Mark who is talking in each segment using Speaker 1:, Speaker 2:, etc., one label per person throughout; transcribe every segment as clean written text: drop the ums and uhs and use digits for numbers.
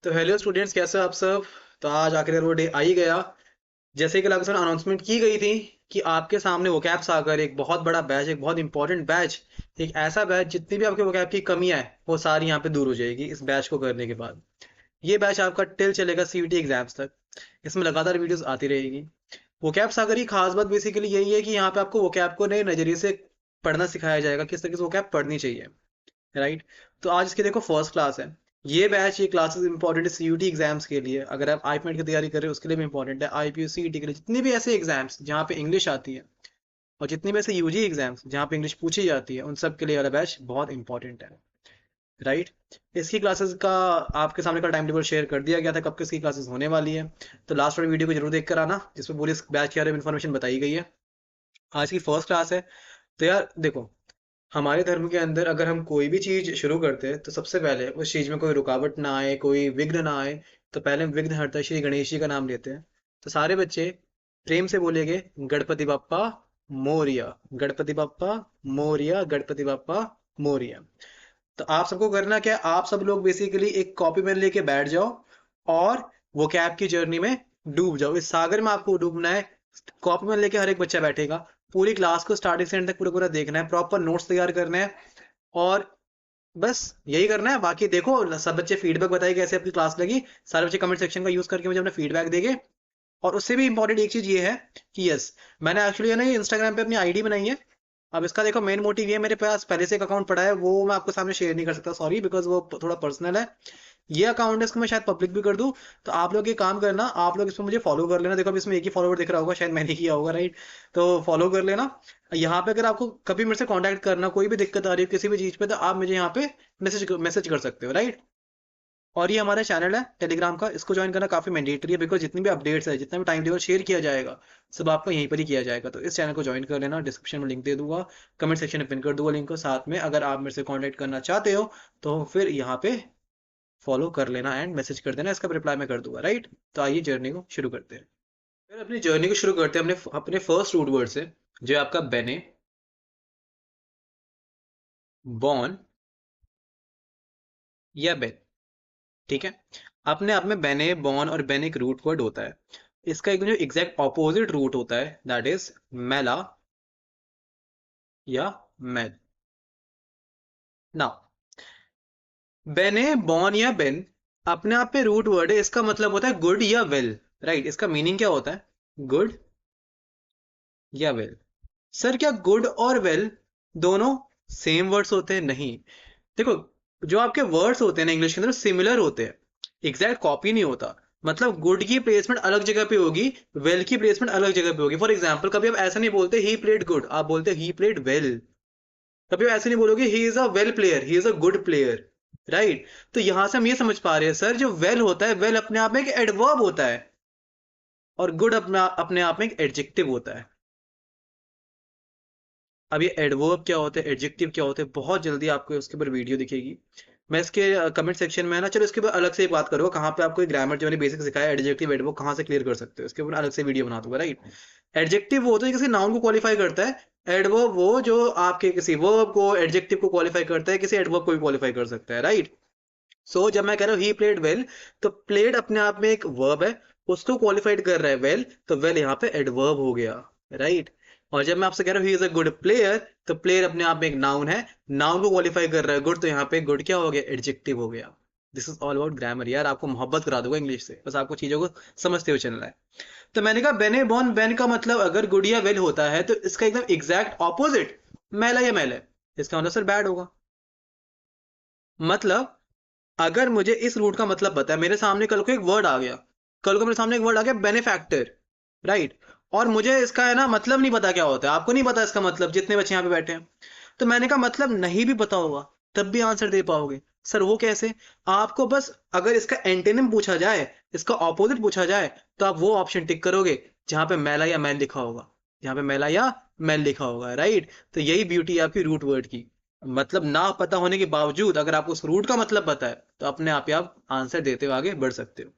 Speaker 1: तो hello students, कैसे हो आप सब। तो आज आखिर वो डे आ ही गया। जैसे कि लगभग अनाउंसमेंट की गई थी कि आपके सामने वोकैब्स आकर एक बहुत बड़ा बैच, एक बहुत इंपॉर्टेंट बैच, एक ऐसा बैच जितनी भी आपके वोकैब की कमियां है वो सारी यहाँ पे दूर हो जाएगी इस बैच को करने के बाद। ये बैच आपका टिल चलेगा सीयूटी एग्जाम्स तक। इसमें लगातार वीडियोस आती रहेगी। वोकैब सागर की खास बात बेसिकली यही है कि यहाँ पे आपको वोकैब को नए नजरिए से पढ़ना सिखाया जाएगा, किस तरीके से वोकैब पढ़नी चाहिए। राइट। तो आज इसकी देखो फर्स्ट क्लास है। ये क्लासेस इंपॉर्टेंट है सीयूटी एग्जाम्स के लिए। अगर आप आईपीएट की तैयारी कर रहे हो उसके लिए भी इंपॉर्टेंट है, आईपीयू सीईटी के लिए, जितने भी ऐसे एग्जाम्स जहाँ पे इंग्लिश आती है और जितने भी ऐसे यूजी एग्जाम्स जहाँ पे इंग्लिश पूछी जाती है, उन सब के लिए वाला बैच बहुत इंपॉर्टेंट है। राइट। इसकी क्लासेस का आपके सामने का टाइम टेबल शेयर कर दिया गया था, कब किसकी क्लासेस होने वाली है। तो लास्ट वाली वीडियो को जरूर देख कर आना, जिसमें पूरी इस बैच के बारे में इन्फॉर्मेशन बताई गई है। आज की फर्स्ट क्लास है। तो यार देखो, हमारे धर्म के अंदर अगर हम कोई भी चीज शुरू करते हैं तो सबसे पहले उस चीज में कोई रुकावट ना आए, कोई विघ्न ना आए, तो पहले हम विघ्नहर्ता श्री गणेश जी का नाम लेते हैं। तो सारे बच्चे प्रेम से बोलेंगे गणपति बप्पा मोरिया, गणपति बप्पा मोरिया, गणपति बप्पा मोरिया। तो आप सबको करना क्या है, आप सब लोग बेसिकली एक कॉपी पेन लेके बैठ जाओ और वो कैब की जर्नी में डूब जाओ। इस सागर में आपको डूबना है। कॉपी पेन लेके हर एक बच्चा बैठेगा। पूरी क्लास को स्टार्टिंग से एंड तक पूरा पूरा देखना है, प्रॉपर नोट्स तैयार करने हैं। और बस यही करना है। बाकी देखो, सब बच्चे फीडबैक बताइए कैसे आपकी क्लास लगी। सारे बच्चे कमेंट सेक्शन का यूज करके मुझे अपना फीडबैक देंगे। और उससे भी इंपॉर्टेंट एक चीज ये है कि यस, मैंने एक्चुअली है ना इंस्टाग्राम पे अपनी आईडी बनाई है। अब इसका देखो मेन मोटिव ये, मेरे पास पहले से एक अकाउंट पड़ा है, वो मैं आपके सामने शेयर नहीं कर सकता, सॉरी, बिकॉज वो थोड़ा पर्सनल है। ये अकाउंट है, इसको मैं शायद पब्लिक भी कर दूं। तो आप लोग ये काम करना, आप लोग इसमें मुझे फॉलो कर लेना। देखो अब इसमें एक ही फॉलोवर दिख रहा होगा, शायद मैंने किया होगा, राइट। तो फॉलो कर लेना। यहाँ पे अगर आपको कभी मेरे से कांटेक्ट करना, कोई भी दिक्कत आ रही है किसी भी चीज पे, तो आप मुझे यहाँ पे मैसेज मैसेज कर सकते हो, राइट। और ये हमारा चैनल है टेलीग्राम का, इसको ज्वाइन करना काफी मैंडेटरी है, बिकॉज जितनी भी अपडेट्स है, जितना भी टाइम टेबल शेयर किया जाएगा, सब आपको यहीं पर ही किया जाएगा। तो इस चैनल को ज्वाइन कर लेना, डिस्क्रिप्शन में लिंक दे दूंगा, कमेंट सेक्शन में पिन कर दूंगा लिंक को। साथ में अगर आप मेरे से कांटेक्ट करना चाहते हो तो फिर यहाँ पे फॉलो कर लेना एंड मैसेज कर देना, इसका रिप्लाई मैं कर दूंगा, राइट। तो आइए जर्नी को शुरू करते हैं। फिर अपनी जर्नी को शुरू करते हैं अपने अपने फर्स्ट रूट वर्ड से, जो है आपका बेने, बॉन या बेन। ठीक है। अपने आप में बेने, बॉन और बेन एक रूट वर्ड होता है। इसका एक जो एग्जैक्ट ऑपोजिट रूट होता है, दैट इज मेला या मेल। नाउ बेने, बॉन या बेन अपने आप पे रूट वर्ड है। इसका मतलब होता है गुड या वेल, राइट। इसका मीनिंग क्या होता है, गुड या वेल। सर क्या गुड और वेल दोनों सेम वर्ड्स होते हैं? नहीं। देखो, जो आपके वर्ड्स होते हैं ना इंग्लिश के अंदर, सिमिलर होते हैं, एग्जैक्ट कॉपी नहीं होता। मतलब गुड की प्लेसमेंट अलग जगह पे होगी, वेल की प्लेसमेंट अलग जगह पे होगी। फॉर एग्जाम्पल, कभी आप ऐसा नहीं बोलते ही प्लेड गुड, आप बोलते ही प्लेड वेल। कभी आप ऐसे नहीं बोलोगे he is a well player, he is a good player, right. तो यहां से हम ये समझ पा रहे हैं सर, जो वेल होता है, वेल अपने आप में एक एडवर्ब होता है, और गुड अपना अपने आप में एक एडजेक्टिव होता है। अब ये एडवर्ब क्या होते हैं, एडजेक्टिव क्या होते हैं, बहुत जल्दी आपको उसके ऊपर वीडियो दिखेगी। मैं इसके कमेंट सेक्शन में है ना, चलो इसके ऊपर अलग से एक बात करूंगा, कहाँ पे आपको ग्रामर जो मैंने बेसिक सिखाया, एडजेक्टिव एडवर्ब कहाँ से क्लियर कर सकते हो, इसके ऊपर अलग से वीडियो बना दूंगा, राइट। एडजेक्टिव वो होता है किसी नाउन को क्वालिफाई करता है। एडवर्ब वो जो आपके किसी वर्ब को, एडजेक्टिव को क्वालिफाई करता है, किसी एडवर्ब को भी क्वालिफाई कर सकता है, राइट। सो जब मैं कह रहा हूँ ही प्लेड वेल, तो प्लेड अपने आप में एक वर्ब है, उसको क्वालिफाइड कर रहा है वेल, तो वेल यहाँ पे एडवर्ब हो गया, राइट। और जब मैं आपसे कह रहा हूँ he is a good player, तो प्लेयर अपने आप में एक नाउन है, नाउन को क्वालिफाई कर रहा है गुड, तो यहाँ पे गुड क्या हो गया, एडजेक्टिव हो गया। This is all about grammar यार, आपको मोहब्बत करा दूंगा इंग्लिश से, बस आपको चीजों को समझते हुए चलना है। तो मैंने कहा बेने बॉन बेन का मतलब अगर गुड या वेल होता है, तो इसका एकदम एग्जैक्ट ऑपोजिट मैला या मैल है। इसका मतलब सर बैड होगा। मतलब अगर मुझे इस रूट का मतलब पता है, मेरे सामने कल को एक वर्ड आ गया, कल को मेरे सामने एक वर्ड आ गया बेनिफैक्टर, राइट। और मुझे इसका है ना मतलब नहीं पता क्या होता है, आपको नहीं पता इसका मतलब, जितने बच्चे यहाँ पे बैठे हैं। तो मैंने कहा मतलब नहीं भी पता होगा तब भी आंसर दे पाओगे। सर वो कैसे? आपको बस अगर इसका एंटेनिम पूछा जाए, इसका ऑपोजिट पूछा जाए, तो आप वो ऑप्शन टिक करोगे जहां पे मैला या मैल लिखा होगा, जहां पे मैला या मैल लिखा होगा, राइट। तो यही ब्यूटी है आपकी रूट वर्ड की। मतलब ना पता होने के बावजूद अगर आपको उस रूट का मतलब पता है, तो अपने आप ही आप आंसर देते हुए आगे बढ़ सकते हो।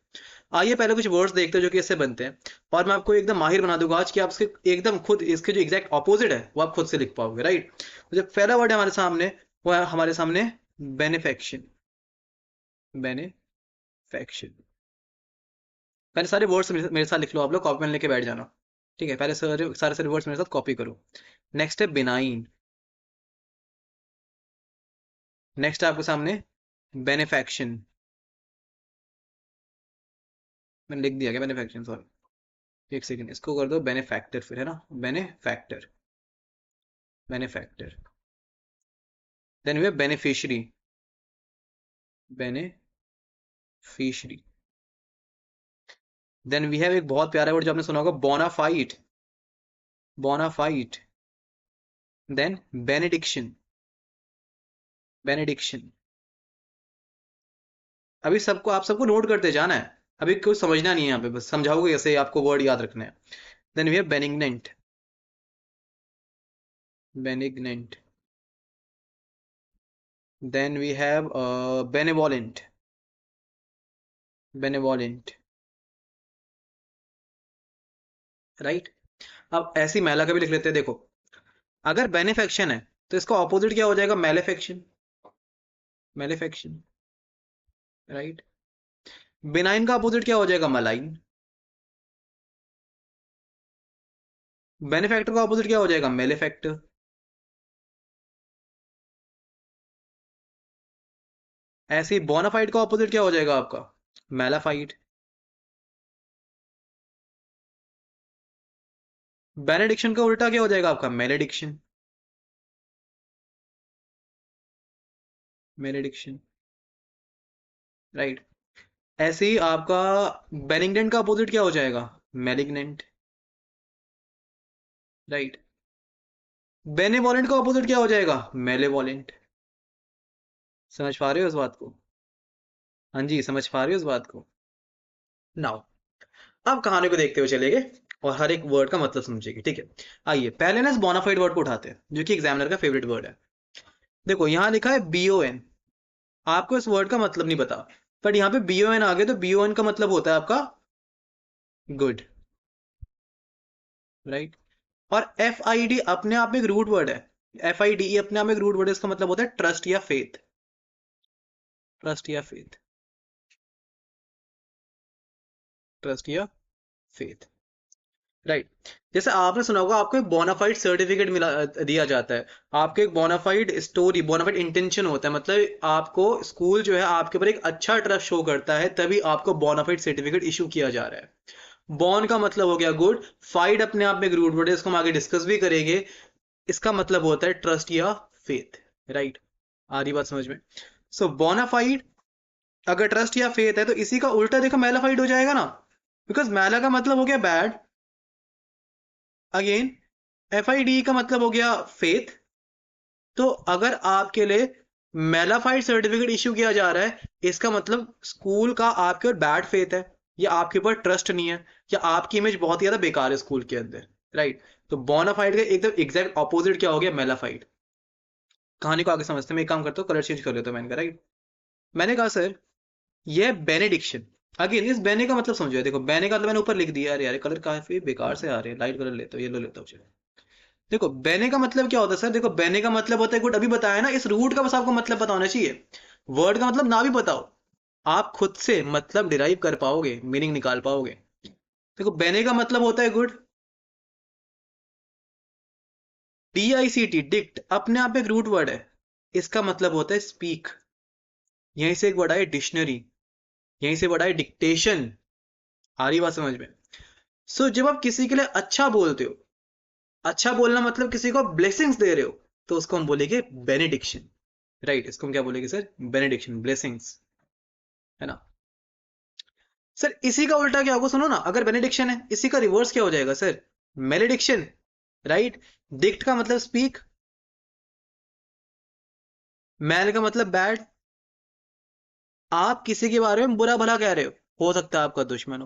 Speaker 1: आइए पहले कुछ वर्ड्स देखते हैं जो कि इससे बनते हैं, और मैं आपको एकदम माहिर बना दूंगा आज कि आप इसके एकदम खुद इसके जो एग्जैक्ट ऑपोजिट है वो आप खुद से लिख पाओगे, राइट। तो जो पहला वर्ड है हमारे सामने, वो है हमारे सामने बेनिफेक्शन, बेनिफेक्शन। बेनिफैक्शन। पहले सारे वर्ड्स मेरे साथ लिख लो आप लोग, कॉपी पेन लेके बैठ जाना। ठीक है, पहले सारे सारे सारे वर्ड्स मेरे साथ कॉपी करो। नेक्स्ट है बिनाइन। नेक्स्ट है आपके सामने बेनिफैक्शन। मैंने लिख दिया क्या बेनिफैक्शन? सॉरी, एक सेकंड, इसको कर दो बेनिफैक्टर फिर, है ना, benefactor, benefactor. Then we have beneficiary, beneficiary. Then we have एक बहुत प्यारा वर्ड जो आपने सुना होगा, bona fide, bona fide. Then benediction, benediction. अभी सबको, आप सबको नोट करते जाना है, अभी कुछ समझना नहीं है यहाँ पे, बस समझाओगे ऐसे, आपको वर्ड याद रखने हैं। Then we have benignant, benignant. Then we have benevolent, benevolent. Right. अब ऐसी महिला का भी लिख लेते हैं, देखो, अगर बेनिफेक्शन है तो इसका ऑपोजिट क्या हो जाएगा? मेलेफेक्शन, मेलेफेक्शन। राइट। बिनाइन का अपोजिट क्या हो जाएगा? मलाइन। बेनिफैक्टर का अपोजिट क्या हो जाएगा? मेलेफैक्टर। ऐसे ही बोनाफाइड का अपोजिट क्या हो जाएगा आपका? मेलाफाइड। बेनेडिक्शन का उल्टा क्या हो जाएगा आपका? Malediction, malediction. राइट। ऐसे ही आपका बेनिग्नेंट का अपोजिट क्या हो जाएगा? मेलिग्नेंट। राइट। बेनेवोलेंट का अपोजिट क्या हो जाएगा? मेलेवोलेंट। समझ पा रहे हो इस बात को? हाँ जी, समझ पा रहे हो इस बात को? नाउ, अब कहानी को देखते हुए चलेंगे और हर एक वर्ड का मतलब समझेंगे, ठीक है। आइए पहले ना इस बोनाफाइड वर्ड को उठाते हैं, जो कि एग्जामिनर का फेवरेट वर्ड है। देखो यहाँ लिखा है BON, आपको इस वर्ड का मतलब नहीं पता, बट यहाँ पे BON आ गया, तो BON का मतलब होता है आपका गुड। राइट। और FID अपने आप में एक रूट वर्ड है, FIDE अपने आप में एक रूट वर्ड है, इसका मतलब होता है ट्रस्ट या फेथ, ट्रस्ट या फेथ, ट्रस्ट या फेथ। राइट। जैसे आपने सुना होगा, आपको एक बोनाफाइड सर्टिफिकेट मिला, दिया जाता है, आपको एक बोनाफाइड स्टोरी, बोनाफाइड इंटेंशन होता है, मतलब आपको स्कूल जो है आपके ऊपर एक अच्छा ट्रस्ट शो करता है, तभी आपको बोनाफाइड सर्टिफिकेट इशू किया जा रहा है। बॉन का मतलब हो गया गुड, फाइड अपने आप में एक रूट वर्ड है, इसको हम आगे डिस्कस भी करेंगे। इसका मतलब होता है ट्रस्ट या फेथ। राइट। आ रही बात समझ में? सो बोनाफाइड, अगर ट्रस्ट या फेथ है तो इसी का उल्टा देखो मेलाफाइड हो जाएगा ना, बिकॉज मेला का मतलब हो गया बैड, अगेन FID का मतलब हो गया फेथ। तो अगर आपके लिए मेलाफाइड सर्टिफिकेट इश्यू किया जा रहा है, इसका मतलब स्कूल का आपके ऊपर बैड फेथ है, या आपके ऊपर ट्रस्ट नहीं है, या आपकी इमेज बहुत ही ज्यादा बेकार है स्कूल के अंदर। राइट। तो बोनाफाइड का एकदम एग्जैक्ट ऑपोजिट क्या हो गया? मेलाफाइड। कहानी को आगे समझते हैं, मैं एक काम करता हूँ, कलर चेंज कर लेता हूँ मैंने कहा। राइट। मैंने कहा सर ये बेनेडिक्शन, अगेन इस बेने का मतलब समझो, देखो बेने का मतलब मैंने ऊपर लिख दिया, अरे यार कलर काफी बेकार से आ रहे हैं, लाइट कलर लेता हूँ, येलो लेता हूँ, चलो। देखो बेने का मतलब क्या होता है सर? देखो बेने का मतलब होता है गुड, अभी बताया ना, इस रूट का बस आपको मतलब पता होना चाहिए, वर्ड का मतलब ना भी बताओ, आप खुद से मतलब डिराइव कर पाओगे, मीनिंग निकाल पाओगे। देखो बेने का मतलब होता है गुड, DICT, डिक्ट अपने आप में एक रूट वर्ड है, इसका मतलब होता है स्पीक। यहीं से एक वर्ड आया डिक्शनरी, यहीं से वर्ड आया डिक्टेशन। आ रही बात समझ में? सो जब आप किसी के लिए अच्छा बोलते हो, अच्छा बोलना मतलब किसी को ब्लेसिंग्स दे रहे हो, तो उसको हम बोलेंगे बेनेडिक्शन। राइट। इसको हम क्या बोलेंगे सर? बेनेडिक्शन, ब्लेसिंग्स, है ना। सर इसी का उल्टा क्या होगा? सुनो ना, अगर बेनेडिक्शन है, इसी का रिवर्स क्या हो जाएगा सर? मेलेडिक्शन। राइट। डिक्ट का मतलब स्पीक, मैल का मतलब बैड, आप किसी के बारे में बुरा भला कह रहे हो सकता है आपका दुश्मन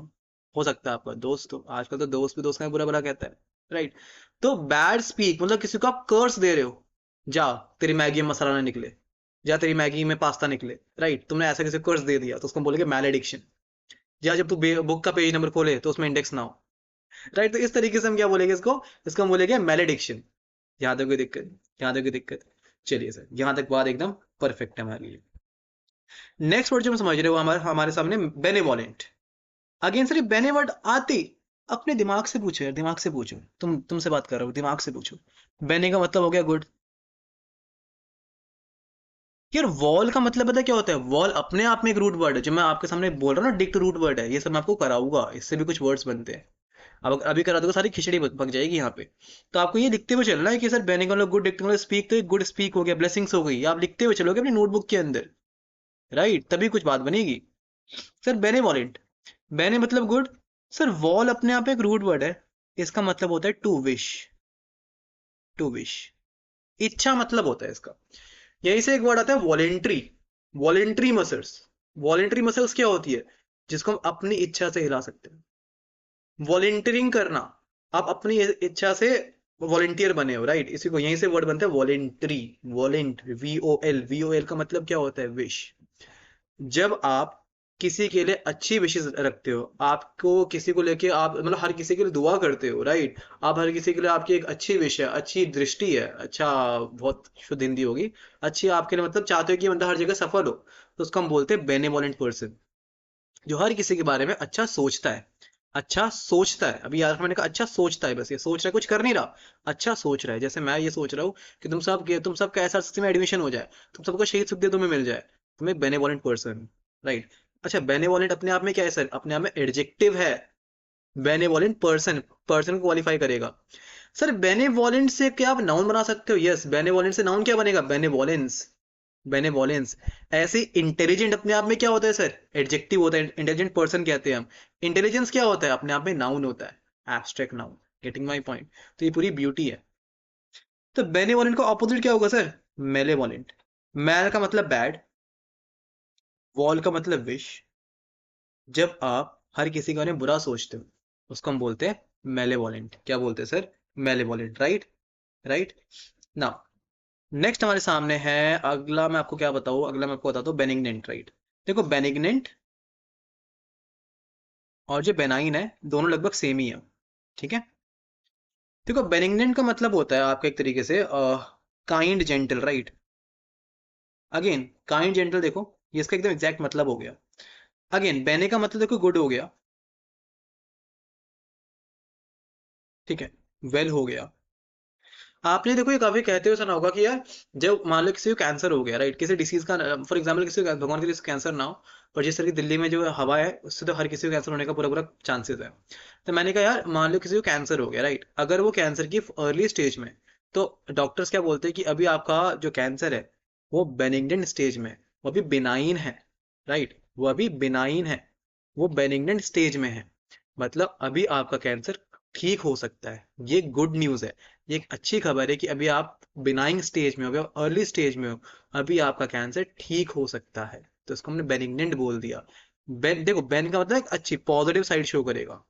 Speaker 1: हो सकता है आपका दोस्त हो, आजकल तो दोस्त भी दोस्त का बुरा भला कहता है। राइट। तो बैड स्पीक मतलब किसी को आप कर्स दे रहे हो, जा तेरी मैगी में मसाला ना निकले, या तेरी मैगी में पास्ता निकले। राइट। तुमने ऐसा किसी को कर्स दे दिया, तो उसको हम बोलेंगे मैलेडिक्शन। या जब तू बुक का पेज नंबर खोले तो उसमें इंडेक्स ना हो। राइट। तो इस तरीके से हम क्या बोलेंगे इसको हम बोलेंगे मैलेडिक्शन। यहाँ तक कोई दिक्कत? यहाँ तक कोई दिक्कत? चलिए सर, यहाँ तक बात एकदम परफेक्ट है हमारे लिए। नेक्स्ट वर्ड जो हम समझ रहे हो हमारे हमारे सामने बेनेवोलेंट। अगेन सर ये बेनेवर्ड आती, अपने दिमाग से पूछो यार, दिमाग से पूछो, तुमसे बात कर रहा हूँ, दिमाग से पूछो। बेने का मतलब हो गया गुड। यार वॉल का मतलब पता है क्या होता है? वॉल अपने आप में एक रूट वर्ड है, जो मैं आपके सामने बोल रहा हूँ ना, डिक्ट रूट वर्ड है। ये सब मैं आपको कराऊंगा, इससे भी कुछ वर्ड्स बनते हैं। अब अभी करा दूंगा, सारी खिचड़ी पक जाएगी यहाँ पे। तो आपको ये लिखते हुए चलना है कि सर बेने का मतलब गुड, डिक्ट मतलब स्पीक, तो गुड स्पीक हो गया, ब्लेसिंग्स हो गई, आप लिखते हुए चलोगे अपनी नोटबुक के अंदर। राइट, तभी कुछ बात बनेगी। सर बेनेवॉलेंट, बेने मतलब गुड। सर वॉल अपने आप एक रूट वर्ड है, इसका मतलब होता है टू विश। टू विश, इच्छा मतलब होता है इसका। यहीं से एक वर्ड आता है voluntary. Voluntary muscles. Voluntary muscles क्या होती है? जिसको हम अपनी इच्छा से हिला सकते हैं। वॉलेंटियरिंग करना, आप अपनी इच्छा से वॉलेंटियर बने हो, राइट? इसी को यहीं से वर्ड बनता है वॉलेंट्री। वॉलेंट, वी ओ एल का मतलब क्या होता है? विश। जब आप किसी के लिए अच्छी विशेष रखते हो, आपको किसी को लेके आप मतलब हर किसी के लिए दुआ करते हो, राइट? आप हर किसी के लिए, आपकी एक अच्छी विश है, अच्छी दृष्टि है, अच्छा, बहुत शुद्ध हिंदी होगी, अच्छी आपके लिए मतलब चाहते हो कि मतलब हर जगह सफल हो, तो उसको हम बोलते हैं बेनेवोलेंट पर्सन। जो हर किसी के बारे में अच्छा सोचता है। अच्छा सोचता है, अभी यार मैंने कहा अच्छा सोचता है, बस ये सोच रहा है, कुछ कर नहीं रहा, अच्छा सोच रहा है। जैसे मैं ये सोच रहा हूँ कि तुम सबका एसआरसीसी में एडमिशन हो जाए, तुम सबको शहीद सुखदेव तुम्हें मिल जाए, तुम एक बेनेवोलेंट पर्सन। राइट। अच्छा, बेनेवोलेंट अपने आप में क्या है सर? अपने आप में एडजेक्टिव है। बेनेवोलेंट पर्सन, पर्सन को क्वालिफाई करेगा। सर बेनेवोलेंट से क्या आप नाउन बना सकते हो? यस, बेनेवोलेंट से नाउन क्या बनेगा? बेनेवोलेंस। बेनेवोलेंस। ऐसे इंटेलिजेंट अपने आप में क्या होता है सर? एडजेक्टिव होता है, इंटेलिजेंट पर्सन कहते हैं हम। इंटेलिजेंस क्या होता है? अपने आप में नाउन होता है, abstract noun. Getting my point? तो ये पूरी ब्यूटी है। तो बेनेवोलेंट का ऑपोजिट क्या होगा सर? मेलेवोलेंट। मैल का मतलब बैड, वॉल का मतलब विश। जब आप हर किसी के बारे में बुरा सोचते हो, उसको हम बोलते हैं मेलेवोलेंट। क्या बोलते हैं sir? Malevolent, right. Right. Now next हमारे सामने है अगला, मैं आपको क्या बताऊँ, अगला मैं आपको बताता हूँ बेनिग्नेंट, राइट। देखो बेनिग्नेंट और जो बेनाइन है, दोनों लगभग सेम ही है। ठीक है। देखो बेनिग्नेंट का मतलब होता है आपका एक तरीके से kind gentle, right. Again kind gentle, देखो ये इसका एकदम एग्जैक्ट मतलब हो गया। अगेन बेने का मतलब देखो गुड हो गया, ठीक है, वेल हो गया। आपने देखो ये काफी कहते हुए सुना होगा कि यार, जब मान लो किसी को कैंसर हो गया, राइट, किसी डिसीज का, फॉर एग्जांपल किसी को भगवान के लिए कैंसर ना हो, पर जिस तरह की दिल्ली में जो हवा है, उससे तो हर किसी को कैंसर होने का पूरा पूरा चांसेस है। तो मैंने कहा यार, मान लो किसी को कैंसर हो गया, राइट, अगर वो कैंसर की अर्ली स्टेज में, तो डॉक्टर्स क्या बोलते हैं कि अभी आपका जो कैंसर है वो बेनिग्नेंट स्टेज में है, वो अभी बिनाइन है, राइट, वो अभी बिनाइन है, वो बेनिग्नेंट स्टेज में है। मतलब अभी आपका कैंसर ठीक हो सकता है, ये गुड न्यूज है। ये एक अच्छी खबर है कि अभी आप बिनाइंग स्टेज में हो, अर्ली स्टेज में हो, अभी आपका कैंसर ठीक हो सकता है। तो इसको हमने बेनिग्नेंट बोल दिया। बेन, देखो बेन का मतलब एक अच्छी पॉजिटिव साइड शो करेगा।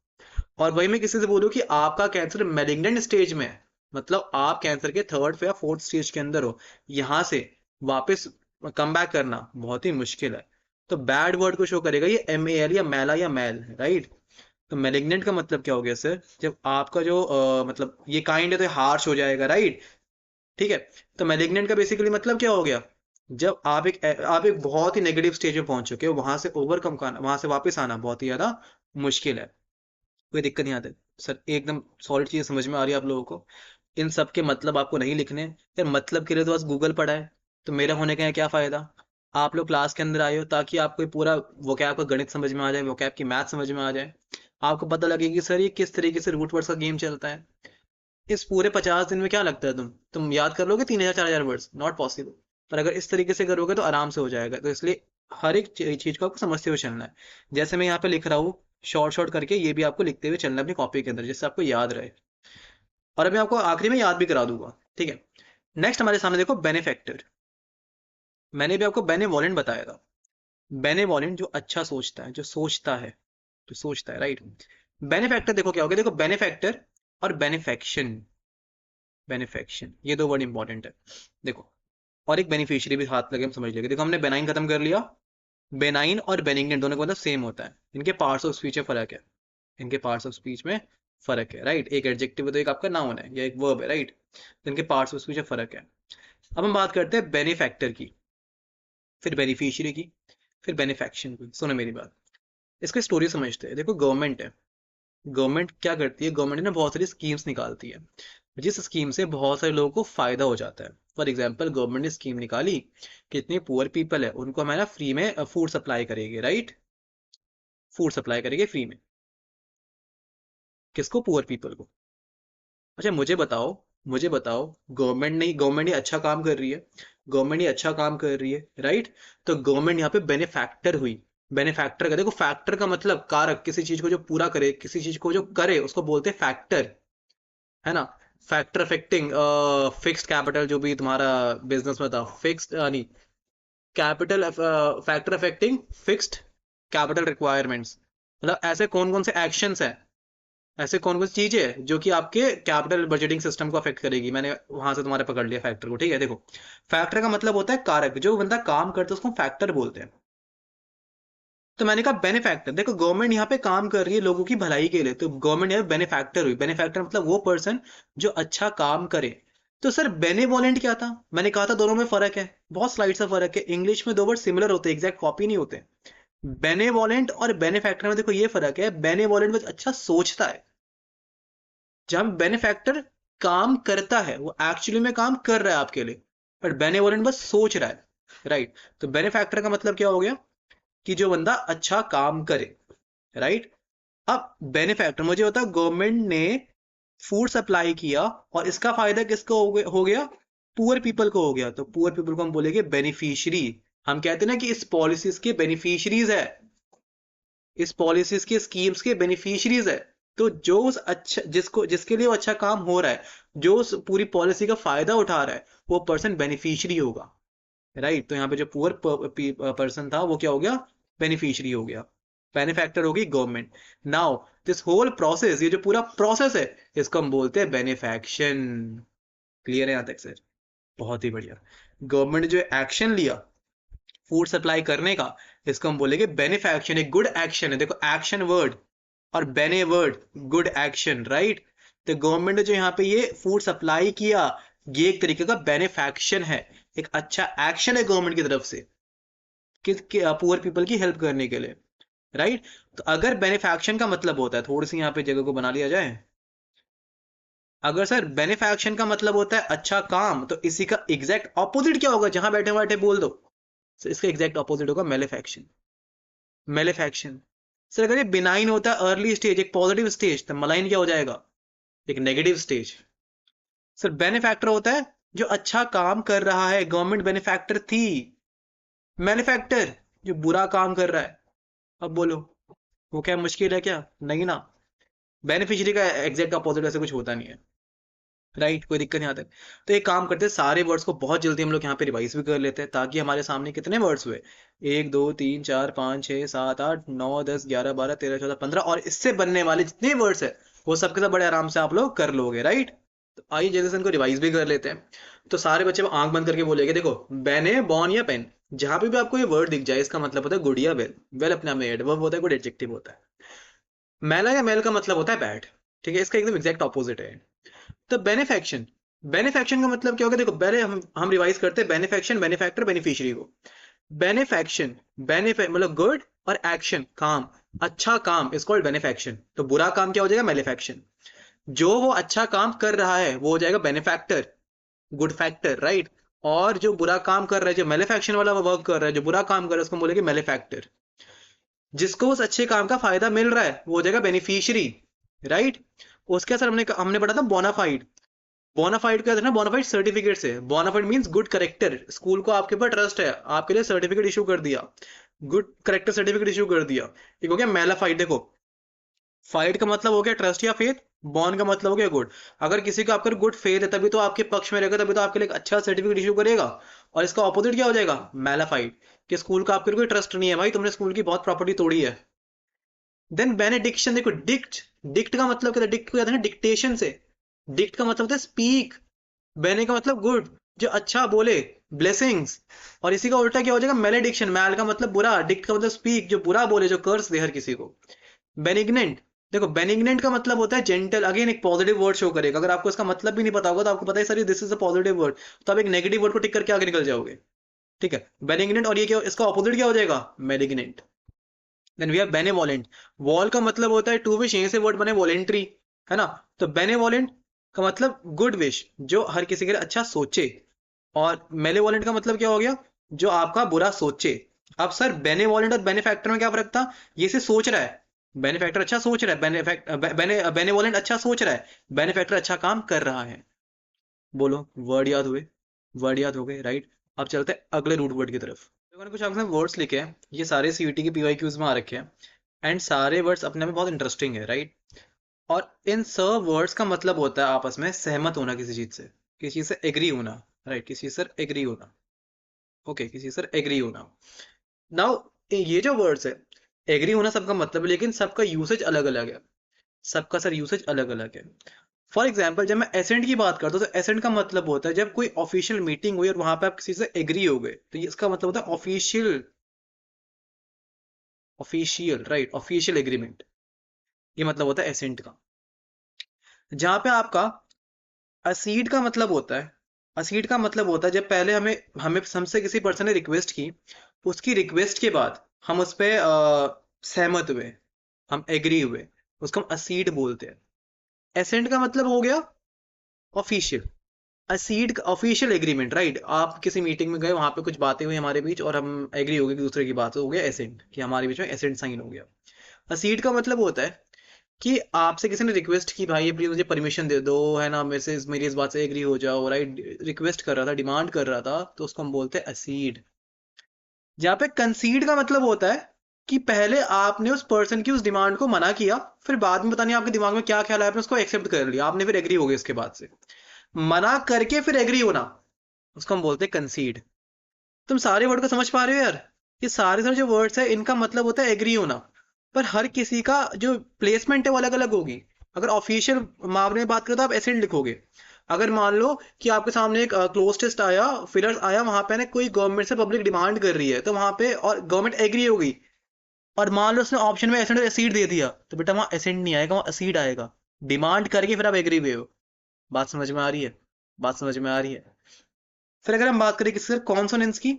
Speaker 1: और वही मैं किसी से बोलूं कि आपका कैंसर मेलिग्नेंट स्टेज में है, मतलब आप कैंसर के थर्ड या फोर्थ स्टेज के अंदर हो, यहां से वापस कम बैक करना बहुत ही मुश्किल है। तो बैड वर्ड को शो करेगा ये MAL या मैला या मैल, राइट। तो मेलिग्नेंट का मतलब क्या हो गया सर? जब आपका जो मतलब ये काइंड है तो हार्श हो जाएगा, राइट। ठीक है। तो मेलिग्नेंट का बेसिकली मतलब क्या हो गया? जब आप एक बहुत ही नेगेटिव स्टेज में पहुंच चुके हो, वहां से ओवरकम करना, वहां से वापस आना बहुत ही ज्यादा मुश्किल है। कोई दिक्कत नहीं आती सर, एकदम सॉलिड चीज समझ में आ रही है आप लोगों को? इन सब के मतलब आपको नहीं लिखने यार, मतलब के लिए तो बस गूगल पढ़ा है, तो मेरा होने का है क्या फायदा? आप लोग क्लास के अंदर आए हो ताकि आपको ये पूरा वोकैब का गणित समझ में आ जाए, वोकैब की मैथ समझ में आ जाए, आपको पता लगे कि सर ये किस तरीके से रूट वर्ड्स का गेम चलता है। इस पूरे 50 दिन में क्या लगता है तुम याद कर लोगे 3,000 4,000 वर्ड्स? Not possible. पर अगर इस तरीके से करोगे तो आराम से हो जाएगा। तो इसलिए हर एक चीज को आपको समझते हुए चलना है। जैसे मैं यहाँ पे लिख रहा हूँ शॉर्ट शॉर्ट करके, ये भी आपको लिखते हुए चलना है अपनी कॉपी के अंदर, जिससे आपको याद रहे। और अभी आपको आखिरी में याद भी करा दूंगा, ठीक है। नेक्स्ट हमारे सामने देखो बेनिफैक्टर। मैंने भी आपको बेनेवोलेंट बताया था। बेनेवोलेंट जो अच्छा सोचता है, जो सोचता है, जो सोचता है, राइट। बेनिफैक्टर देखो क्या हो गया, देखो बेनिफैक्टर और बेनिफेक्शन। बेनिफेक्शन, ये दो वर्ड इंपॉर्टेंट है। देखो, और एक बेनिफिशियरी भी हाथ लगे हम समझ लेंगे। देखो हमने बेनाइन खत्म कर लिया। बेनाइन और बेनिग्नेंट दोनों का मतलब सेम होता है, इनके पार्ट्स ऑफ स्पीच में फर्क है। इनके पार्ट्स ऑफ स्पीच में फर्क है, राइट। एक एडजेक्टिव है तो एक आपका नाउन है या एक वर्ब है, राइट। तो इनके पार्ट्स ऑफ स्पीच में फर्क है। अब हम बात करते हैं बेनिफैक्टर की, फिर बेनिफिशियरी की, फिर बेनिफैक्शन भी। सुनो मेरी बात, इसकी स्टोरी समझते हैं। देखो गवर्नमेंट है, गवर्नमेंट क्या करती है, गवर्नमेंट ना बहुत सारी स्कीम्स निकालती है, जिस स्कीम से बहुत सारे लोगों को फायदा हो जाता है। फॉर एग्जाम्पल गवर्नमेंट ने स्कीम निकाली, कितने पुअर पीपल है उनको हमारा फ्री में फूड सप्लाई करेगी, राइट? फूड सप्लाई करेगी फ्री में, किसको? पुअर पीपल को। अच्छा मुझे बताओ, गवर्नमेंट ये अच्छा काम कर रही है, गवर्नमेंट ये अच्छा काम कर रही है, राइट? तो गवर्नमेंट यहाँ पे बेनिफैक्टर हुई। बेनिफैक्टर का देखो, फैक्टर का मतलब कारक, किसी चीज को जो पूरा करे, किसी चीज को जो करे उसको बोलते हैं फैक्टर, है ना? फैक्टर अफेक्टिंग फिक्स्ड कैपिटल, जो भी तुम्हारा बिजनेस में था, फिक्स्ड नहीं, capital, factor affecting fixed capital requirements. मतलब ऐसे कौन कौन से एक्शंस हैं, ऐसे कौन कौन सी चीजें हैं जो कि आपके कैपिटल बजटिंग सिस्टम को अफेक्ट करेगी। मैंने वहां से तुम्हारे पकड़ लिया फैक्टर को, ठीक है? देखो, फैक्टर का मतलब होता है कारक, जो बंदा काम करता है उसको फैक्टर बोलते हैं। तो मैंने कहा बेनिफैक्टर, देखो गवर्नमेंट यहाँ पे काम कर रही है लोगों की भलाई के लिए, तो गवर्नमेंट यहाँ बेनिफैक्टर हुई। बेनिफैक्टर मतलब वो पर्सन जो अच्छा काम करे। तो सर बेनेवोलेंट क्या था? मैंने कहा था दोनों में फर्क है, बहुत स्लाइड सा फर्क है। इंग्लिश में दो वर्ड सिमिलर होते हैं, एग्जैक्ट कॉपी नहीं होते। बेनेवोलेंट और बेनिफैक्टर में देखो ये फर्क है, बेनेवोलेंट में अच्छा सोचता है, जब बेनिफैक्टर काम करता है, वो एक्चुअली में काम कर रहा है आपके लिए, बट बेनेवोलेंट बस सोच रहा है, राइट? तो बेनिफैक्टर का मतलब क्या हो गया कि जो बंदा अच्छा काम करे, राइट? अब बेनिफैक्टर मुझे बता, गवर्नमेंट ने फूड सप्लाई किया और इसका फायदा किसको हो गया? पुअर पीपल को हो गया। तो पुअर पीपल को हम बोलेंगे बेनिफिशियरी। हम कहते हैं ना कि इस पॉलिसीज के बेनिफिशियरीज है, इस पॉलिसीज के स्कीम्स के बेनिफिशियरीज है। तो जो उस अच्छा, जिसको जिसके लिए वो अच्छा काम हो रहा है, जो उस पूरी पॉलिसी का फायदा उठा रहा है, वो पर्सन बेनिफिशियरी होगा, राइट? तो यहाँ पे जो पुअर पर्सन था वो क्या हो गया? बेनिफिशियरी हो गया। बेनिफैक्टर होगी government. Now this whole process, ये जो पूरा प्रोसेस है, इसको हम बोलते हैं बेनिफैक्शन। क्लियर है यहाँ तक सर? बहुत ही बढ़िया। गवर्नमेंट ने जो एक्शन लिया फूड सप्लाई करने का, इसको हम बोलेंगे बेनिफैक्शन। एक गुड एक्शन है, देखो एक्शन वर्ड और बेने वर्ड, गुड एक्शन, राइट? तो गवर्नमेंट ने जो यहाँ पे ये फूड सप्लाई किया, ये एक तरीके का बेनिफैक्शन है, एक अच्छा एक्शन है गवर्नमेंट की तरफ से कि पुअर पीपल की हेल्प करने के लिए, राइट? तो अगर बेनिफैक्शन का मतलब होता है, थोड़ी सी यहाँ पे जगह को बना लिया जाए, अगर सर बेनिफैक्शन का मतलब होता है अच्छा काम, तो इसी का एग्जैक्ट ऑपोजिट क्या होगा? जहां बैठे बैठे बोल दो। तो इसका एग्जैक्ट ऑपोजिट होगा मेलेफैक्शन। मेलेफैक्शन। सर अगर ये बिनाइन होता है अर्ली स्टेज, एक पॉजिटिव स्टेज, तो मलाइन क्या हो जाएगा? एक नेगेटिव स्टेज। सर बेनिफैक्टर होता है जो अच्छा काम कर रहा है, गवर्नमेंट बेनिफैक्टर थी। मैन्युफैक्चर जो बुरा काम कर रहा है, अब बोलो वो क्या मुश्किल है क्या? नहीं ना। बेनिफिशियरी का एग्जैक्ट अपोजिट ऐसे कुछ होता नहीं है, राइट? कोई दिक्कत नहीं आता। तो एक काम करते हैं, सारे वर्ड्स को बहुत जल्दी हम लोग यहाँ पे रिवाइज भी कर लेते हैं, ताकि हमारे सामने कितने वर्ड्स हुए? 1 2 3 4 5 6 7 8 9 10 11 12 13 14 15, और इससे बनने वाले जितने वर्ड्स है वो सबके सब बड़े आराम से आप लोग कर लोगे, राइट? तो आइए जल्दी से इनको रिवाइज भी कर लेते हैं। तो सारे बच्चे आंख बंद करके बोलेंगे, देखो बैने बॉन या पेन, जहां पे भी आपको ये वर्ड दिख जाए इसका मतलब होता है गुड या वेल। वेल अपने आप में एडवर्ब होता है, गुड एडजेक्टिव होता है। मैला या मेल का मतलब होता है बैड, ठीक है? इसका एकदम एग्जैक्ट ऑपोजिट है। तो बेनिफैक्शन, बेनिफैक्शन का मतलब क्या होगा? देखो पहले हम रिवाइज करते हैं बेनिफैक्शन, बेनिफैक्टर, बेनिफिशियरी को। बेनिफैक्शन, बेनिफे मतलब गुड, और एक्शन काम, अच्छा काम इज कॉल्ड बेनिफैक्शन। तो बुरा काम क्या हो जाएगा? मेलेफैक्शन। जो वो अच्छा काम कर रहा है वो हो जाएगा बेनिफैक्टर, गुड फैक्टर, राइट? और जो बुरा काम कर रहा है, जो मेलेफैक्शन वाला वर्क कर रहा है, जो बुरा काम कर रहा है, उसको बोलेंगे मेलेफैक्टर। जिसको उस अच्छे काम का फायदा मिल रहा है वो हो जाएगा बेनिफिशियरी, राइट? उसके साथ हमने हमने पढ़ा था बोनाफाइड। बोनाफाइड क्या था ना? बोनाफाइड सर्टिफिकेट से, bona fide means good character. School को आपके ऊपर ट्रस्ट है, आपके लिए सर्टिफिकेट इशू कर दिया, गुड करेक्टर सर्टिफिकेट इशू कर दिया। एक हो गया मेलाफाइड। देखो फाइट का मतलब हो गया ट्रस्ट या फेथ, बॉन का मतलब हो गया गुड। अगर किसी को आपका गुड फेथ है तभी तो आपके पक्ष में रहेगा, तभी तो आपके लिए एक अच्छा सर्टिफिकेट इशू करेगा। और इसका ऑपोजिट क्या हो जाएगा? मेलाफाइड, कि स्कूल का आपके कोई ट्रस्ट नहीं है, भाई तुमने स्कूल की बहुत प्रॉपर्टी तोड़ी है। देन बेनेडिक्शन, देखो डिक्ट, डिक्ट का मतलब क्या था? डिक्ट को कहते हैं डिक्टेशन से, डिक्ट का मतलब होता है स्पीक, बेने का मतलब गुड, जो अच्छा बोले, ब्लेसिंग्स। और इसी का उल्टा क्या हो जाएगा? मेलेडिक्शन, मैल का मतलब बुरा, डिक्ट का मतलब स्पीक, जो बुरा बोले, जो कर्स दे हर किसी को। बेनिग्नेंट, देखो बेनिग्नेंट का मतलब होता है जेंटल, अगेन एक पॉजिटिव वर्ड शो करेगा। अगर आपको इसका मतलब भी नहीं पता होगा तो आपको पता है sir this is a positive word, तो आप एक नेगेटिव वर्ड को टिक करके आगे निकल जाओगे, ठीक है, बेनिग्नेंट, और ये क्या, इसका ऑपोजिट क्या हो जाएगा, malignant. Then we have benevolent. वॉल का मतलब होता है टू विश, यहीं से वर्ड बने वॉलेंट्री, है ना। तो बेनेवोलेंट का मतलब गुड विश, जो हर किसी के लिए अच्छा सोचे। और मेलेवोलेंट का मतलब क्या हो गया, जो आपका बुरा सोचे। अब सर बेनेवोलेंट और बेनिफैक्टर में क्या फर्क था, ये से सोच रहा है, बेनिफैक्टर अच्छा सोच रहा है, बेनेवोलेंट अच्छा सोच रहा है, बेनिफैक्टर अच्छा काम कर रहा है। बोलो, वर्ड याद हुए, वर्ड याद हो गए, राइट। अब चलते हैं अगले रूट वर्ड की तरफ। तो मैंने कुछ आपके वर्ड्स लिखे हैं, ये सारे सीयूटी के पीवाईक्यूज में आ रखे हैं, एंड सारे वर्ड्स अपने में बहुत इंटरेस्टिंग है, राइट। और इन सब वर्ड्स का मतलब होता है आपस में सहमत होना किसी चीज से, किसी चीज से एग्री होना, राइट, किसी से एग्री होना। ओके, किसी से एग्री होना। नाउ ये जो वर्ड्स है, एग्री होना सबका मतलब है, लेकिन सबका यूसेज अलग अलग है, सबका सर यूसेज अलग अलग है। फॉर एग्जाम्पल, जब मैं एसेंट की बात करता हूँ, तो एसेंट का मतलब होता है जब कोई ऑफिशियल मीटिंग हुई और वहां पे आप किसी से एग्री हो गए, तो ये इसका मतलब होता है official, official, right, official agreement, ये मतलब होता है एसेंट का। जहां पे आपका असीड का मतलब होता है, असीड का मतलब होता है जब पहले हमें हमें हमसे किसी पर्सन ने रिक्वेस्ट की, उसकी रिक्वेस्ट के बाद हम उस पे सहमत हुए, हम एग्री हुए, उसको हम असीड बोलते हैं। एसेंट का मतलब हो गया ऑफिशियल, असीड ऑफिशियल एग्रीमेंट, राइट। आप किसी मीटिंग में गए, वहां पे कुछ बातें हुई हमारे बीच और हम एग्री हो गए कि दूसरे की बात, हो गया एसेंट, कि हमारे बीच में एसेंट साइन हो गया। असीड का मतलब होता है कि आपसे किसी ने रिक्वेस्ट की, भाई ये प्लीज मुझे परमिशन दे दो, है ना, मेरे से मेरी इस बात से एग्री हो जाओ, राइट, रिक्वेस्ट कर रहा था, डिमांड कर रहा था, तो उसको हम बोलते हैं असीड। जहाँ पे कंसीड का मतलब होता है कि पहले आपने उस पर्सन की उस डिमांड को मना किया, फिर बाद में पता नहीं आपके दिमाग में क्या ख्याल आया, आपने उसको एक्सेप्ट कर लिया, आपने फिर एग्री हो गए इसके बाद से। मना करके फिर एग्री होना, उसको हम बोलते हैं कंसीड। तुम सारे वर्ड को समझ पा रहे हो यार, ये सारे सारे जो वर्ड्स है इनका मतलब होता है एग्री होना, पर हर किसी का जो प्लेसमेंट है वो अलग अलग होगी। अगर ऑफिशियल मामले में बात करें तो आप एसिड लिखोगे। अगर मान लो कि आपके सामने एक क्लोज टेस्ट आया, फिलर आया, वहां पे ना कोई गवर्नमेंट से पब्लिक डिमांड कर रही है, तो वहां पे और गवर्नमेंट एग्री हो गई, और मान लो उसने ऑप्शन में एसिड एसिड दे दिया, तो बेटा वहां एसिड नहीं आएगा, वहां एसिड आएगा। डिमांड करके फिर आप एग्री हुए हो। बात समझ में आ रही है, बात समझ में आ रही है। फिर अगर हम बात करें किसी कॉन्सोनेंस की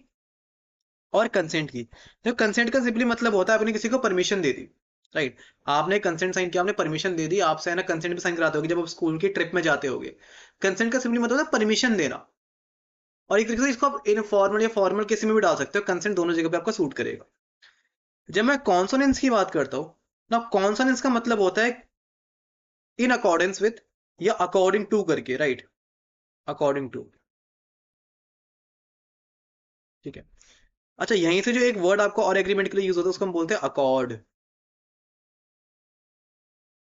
Speaker 1: और कंसेंट की, तो कंसेंट का सिंपली मतलब होता है आपने किसी को परमिशन दे दी, राइट। आपने कंसेंट साइन किया, आपने परमिशन दे दी, आपसे है ना कंसेंट भी साइन कराते होगे जब आप स्कूल की ट्रिप में जाते होगे। कंसेंट का सिंपली मतलब होता है परमिशन देना। और एक तरीके से इसको आप इनफॉर्मल या फॉर्मल किसी में भी डाल सकते हो, कंसेंट दोनों जगह पे आपका सूट करेगा। जब मैं कॉन्सोनेंस की बात करता हूँ ना, कॉन्सोनेंस का मतलब होता है इन अकॉर्डेंस विथ या अकॉर्डिंग टू करके, राइट, अकॉर्डिंग टू, ठीक है। अच्छा, यहीं से जो एक वर्ड आपको और एग्रीमेंट के लिए यूज होता है उसको हम बोलते हैं अकॉर्ड।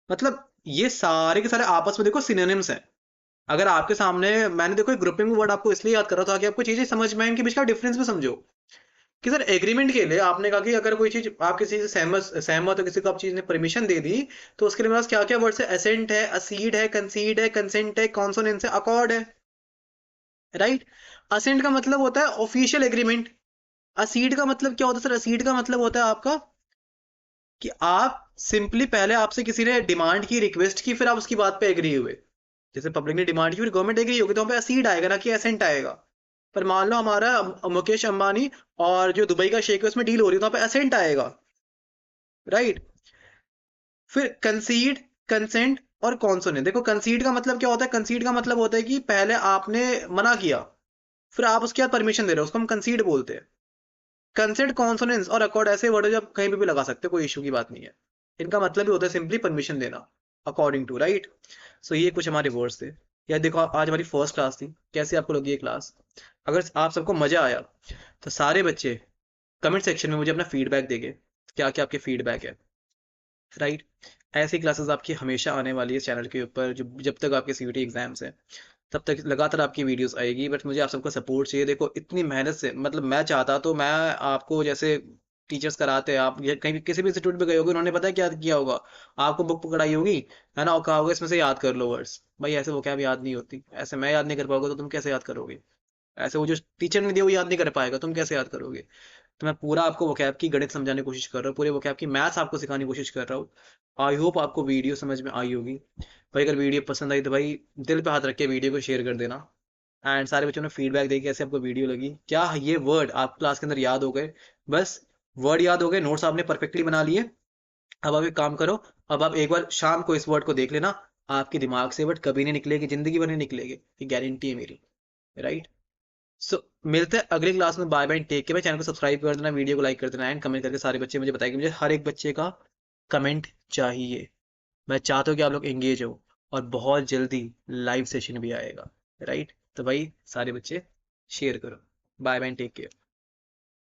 Speaker 1: मतलब ये सारे के सारे आपस में देखो सिनोनिम्स हैं। अगर आपके सामने, मैंने देखो एक ग्रुपिंग वर्ड आपको इसलिए याद कर रहा था कि आपको चीजें समझ में आए, इनके बीच का डिफरेंस भी समझो। कि सर एग्रीमेंट के लिए आपने कहा कि अगर कोई चीज आप किसी से सहमत सहमत हो, किसी को आप चीज ने परमिशन दे दी, तो उसके लिए मेरे पास क्या क्या वर्ड्स है, असेंट है, असीड है, कंसीड है, कंसेंट है, कॉन्सोनेंस है, अकॉर्ड है, राइट। असेंट का मतलब होता है ऑफिशियल एग्रीमेंट। असीड का मतलब क्या होता है सर, असीड का मतलब होता है आपका कि आप सिंपली पहले आपसे किसी ने डिमांड की, रिक्वेस्ट की, फिर आप उसकी बात पे एग्री हुए। जैसे पब्लिक ने डिमांड की, फिर गवर्नमेंट एग्री होगी, तो वहाँ पे असीड आएगा ना कि एसेंट आएगा। पर मान लो हमारा मुकेश अंबानी और जो दुबई का शेख है उसमें डील हो रही है, तो वहाँ पे असेंट आएगा, राइट। फिर कंसीड, कंसेंट और कॉन्सोनेंट। देखो कंसीड का मतलब क्या होता है, कंसीड का मतलब होता है कि पहले आपने मना किया, फिर आप उसके बाद परमिशन दे रहे हो, उसको हम कंसीड बोलते हैं। कंसेंट, कॉन्सोनेंस और अकॉर्ड ऐसे वर्ड है जो आप कहीं पे भी लगा सकते हो, कोई इशू की बात नहीं है। इनका मतलब भी होता है सिंपली परमिशन देना, अकॉर्डिंग टू, राइट। सो ये कुछ हमारे वर्ड्स थे। यार देखो, आज हमारी फर्स्ट क्लास थी, कैसी आपको लगी ये क्लास। अगर आप सबको मजा आया, तो सारे बच्चे कमेंट सेक्शन में मुझे अपना फीडबैक देंगे, क्या क्या आपके फीडबैक है, राइट। ऐसी क्लासेस आपकी हमेशा आने वाली है चैनल के ऊपर, जब तक आपके सीयूटी एग्जाम्स हैं, तब तक लगातार आपकी वीडियोस आएगी। बट मुझे आप सबका सपोर्ट चाहिए। देखो इतनी मेहनत से, मतलब मैं चाहता तो मैं आपको जैसे टीचर्स कराते हैं, आप कहीं भी किसी भी इंस्टीट्यूट में गए होगे, उन्होंने पता है क्या किया होगा, आपको बुक पकड़ाई होगी, है ना, और कहा होगा इसमें से याद कर लो वर्ड्स। भाई ऐसे वो क्या भी याद नहीं होती, ऐसे मैं याद नहीं कर पाऊंगा तो तुम कैसे याद करोगे। ऐसे वो जो टीचर ने दिया वो याद नहीं कर पाएगा, तुम कैसे याद करोगे। तो मैं पूरा आपको वोकैब की गणित समझाने की कोशिश कर रहा हूँ, पूरे वोकैब की मैथ्स आपको सिखाने की कोशिश कर रहा हूँ। आई होप आपको वीडियो समझ में आई होगी। भाई अगर वीडियो पसंद आई तो भाई दिल पे हाथ रख के वीडियो को शेयर कर देना। एंड सारे बच्चों ने फीडबैक दी कैसे आपको वीडियो लगी, क्या ये वर्ड आप क्लास के अंदर याद हो गए, बस वर्ड याद हो गए, नोट्स आपने परफेक्टली बना लिए। अब आप एक काम करो, अब आप एक बार शाम को इस वर्ड को देख लेना, आपके दिमाग से वर्ड कभी नहीं निकलेगी, जिंदगी भर नहीं निकलेगी, ये गारंटी है मेरी, राइट। सो मिलते हैं अगली क्लास में, बाय बाय, टेक के। भाई चैनल को सब्सक्राइब कर देना, वीडियो को लाइक कर देना, एंड कमेंट करके सारे बच्चे मुझे बताएंगे, मुझे हर एक बच्चे का कमेंट चाहिए। मैं चाहता हूँ कि आप लोग एंगेज हो, और बहुत जल्दी लाइव सेशन भी आएगा, राइट। तो भाई सारे बच्चे शेयर करो। Bye bye, take care.